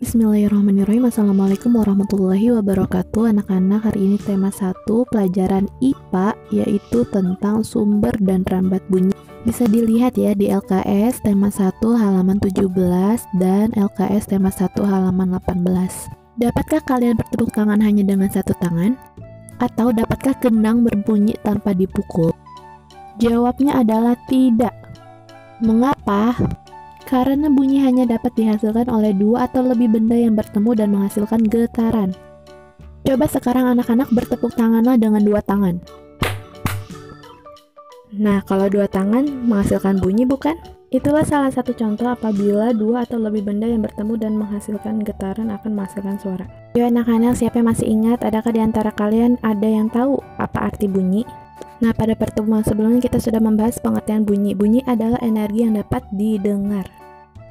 Bismillahirrahmanirrahim. Assalamualaikum warahmatullahi wabarakatuh. Anak-anak, hari ini tema 1 pelajaran IPA, yaitu tentang sumber dan rambat bunyi. Bisa dilihat ya di LKS tema 1 halaman 17 dan LKS tema 1 halaman 18. Dapatkah kalian bertepuk tangan hanya dengan satu tangan? Atau dapatkah gendang berbunyi tanpa dipukul? Jawabnya adalah tidak. Mengapa? Karena bunyi hanya dapat dihasilkan oleh dua atau lebih benda yang bertemu dan menghasilkan getaran. Coba sekarang anak-anak bertepuk tanganlah dengan dua tangan. Nah, kalau dua tangan menghasilkan bunyi, bukan? Itulah salah satu contoh apabila dua atau lebih benda yang bertemu dan menghasilkan getaran akan menghasilkan suara. Yuk anak-anak, siapa yang masih ingat? Adakah di antara kalian ada yang tahu apa arti bunyi? Nah, pada pertemuan sebelumnya kita sudah membahas pengertian bunyi. Bunyi adalah energi yang dapat didengar.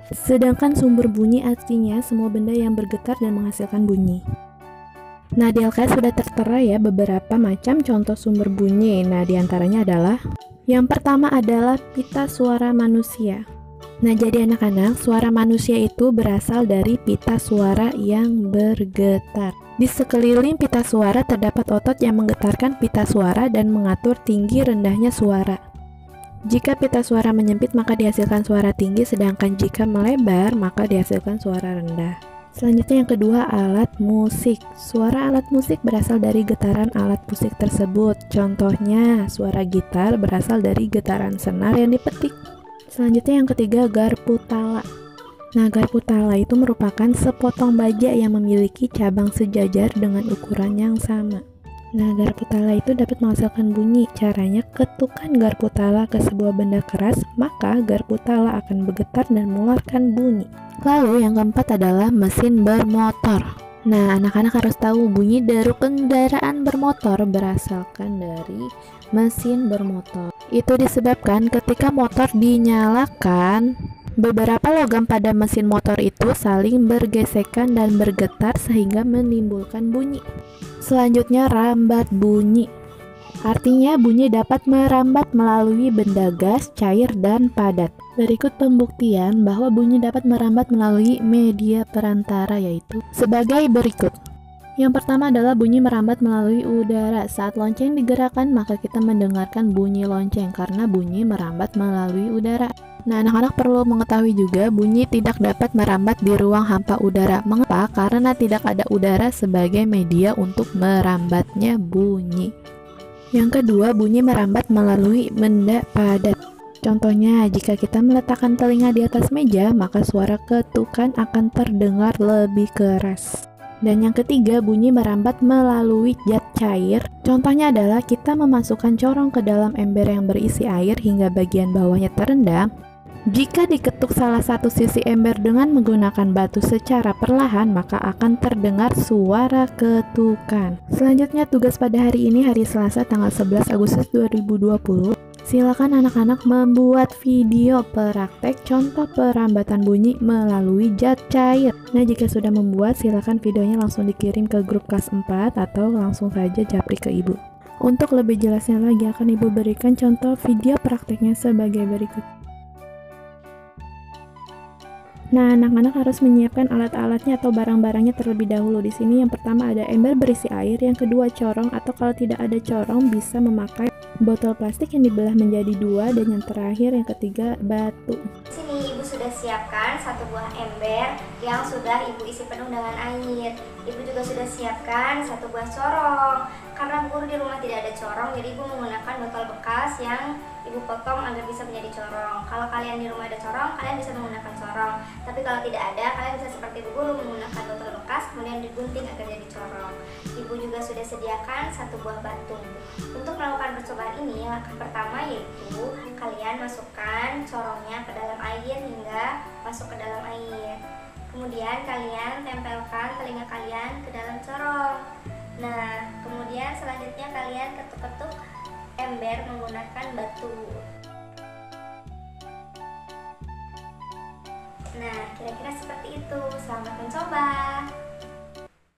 Sedangkan sumber bunyi artinya semua benda yang bergetar dan menghasilkan bunyi. Nah, di LKS sudah tertera ya beberapa macam contoh sumber bunyi. Nah, di antaranya adalah yang pertama adalah pita suara manusia. Nah, jadi anak-anak, suara manusia itu berasal dari pita suara yang bergetar. Di sekeliling pita suara terdapat otot yang menggetarkan pita suara dan mengatur tinggi rendahnya suara. Jika pita suara menyempit maka dihasilkan suara tinggi, sedangkan jika melebar maka dihasilkan suara rendah. Selanjutnya yang kedua, alat musik. Suara alat musik berasal dari getaran alat musik tersebut. Contohnya, suara gitar berasal dari getaran senar yang dipetik. Selanjutnya yang ketiga, garpu tala. Nah, garpu tala itu merupakan sepotong baja yang memiliki cabang sejajar dengan ukuran yang sama. Nah, garpu tala itu dapat menghasilkan bunyi. Caranya, ketukan garpu tala ke sebuah benda keras, maka garpu tala akan bergetar dan mengeluarkan bunyi. Lalu yang keempat adalah mesin bermotor. Nah, anak-anak harus tahu bunyi deru kendaraan bermotor berasalkan dari mesin bermotor. Itu disebabkan ketika motor dinyalakan, beberapa logam pada mesin motor itu saling bergesekan dan bergetar sehingga menimbulkan bunyi. Selanjutnya, rambat bunyi. Artinya bunyi dapat merambat melalui benda gas, cair, dan padat. Berikut pembuktian bahwa bunyi dapat merambat melalui media perantara, yaitu sebagai berikut. Yang pertama adalah bunyi merambat melalui udara. Saat lonceng digerakkan, maka kita mendengarkan bunyi lonceng karena bunyi merambat melalui udara. Nah, anak-anak perlu mengetahui juga bunyi tidak dapat merambat di ruang hampa udara. Mengapa? Karena tidak ada udara sebagai media untuk merambatnya bunyi. Yang kedua, bunyi merambat melalui benda padat. Contohnya, jika kita meletakkan telinga di atas meja, maka suara ketukan akan terdengar lebih keras. Dan yang ketiga, bunyi merambat melalui zat cair. Contohnya adalah kita memasukkan corong ke dalam ember yang berisi air hingga bagian bawahnya terendam. Jika diketuk salah satu sisi ember dengan menggunakan batu secara perlahan, maka akan terdengar suara ketukan. Selanjutnya, tugas pada hari ini, hari Selasa tanggal 11 Agustus 2020. Silakan anak-anak membuat video praktek contoh perambatan bunyi melalui zat cair. Nah, jika sudah membuat, silakan videonya langsung dikirim ke grup kelas 4 atau langsung saja japri ke ibu. Untuk lebih jelasnya lagi akan ibu berikan contoh video prakteknya sebagai berikut. Nah, anak-anak harus menyiapkan alat-alatnya atau barang-barangnya terlebih dahulu. Di sini yang pertama ada ember berisi air, yang kedua corong, atau kalau tidak ada corong bisa memakai botol plastik yang dibelah menjadi dua, dan yang terakhir yang ketiga batu. Di sini ibu sudah siapkan satu buah ember yang sudah ibu isi penuh dengan air. Ibu juga sudah siapkan satu buah corong. Karena guru di rumah tidak ada corong, jadi ibu menggunakan botol bekas yang ibu potong agar bisa menjadi corong. Kalau kalian di rumah ada corong, kalian bisa menggunakan corong. Tapi kalau tidak ada, kalian bisa seperti ibu guru menggunakan botol bekas kemudian digunting agar jadi corong. Ibu juga sudah sediakan satu buah batu. Untuk melakukan percobaan ini, langkah pertama yaitu kalian masukkan corongnya ke dalam air hingga masuk ke dalam air. Kemudian kalian tempelkan telinga kalian ke dalam corong. Nah, kemudian selanjutnya kalian ketuk-ketuk ember menggunakan batu. Nah, kira-kira seperti itu. Selamat mencoba.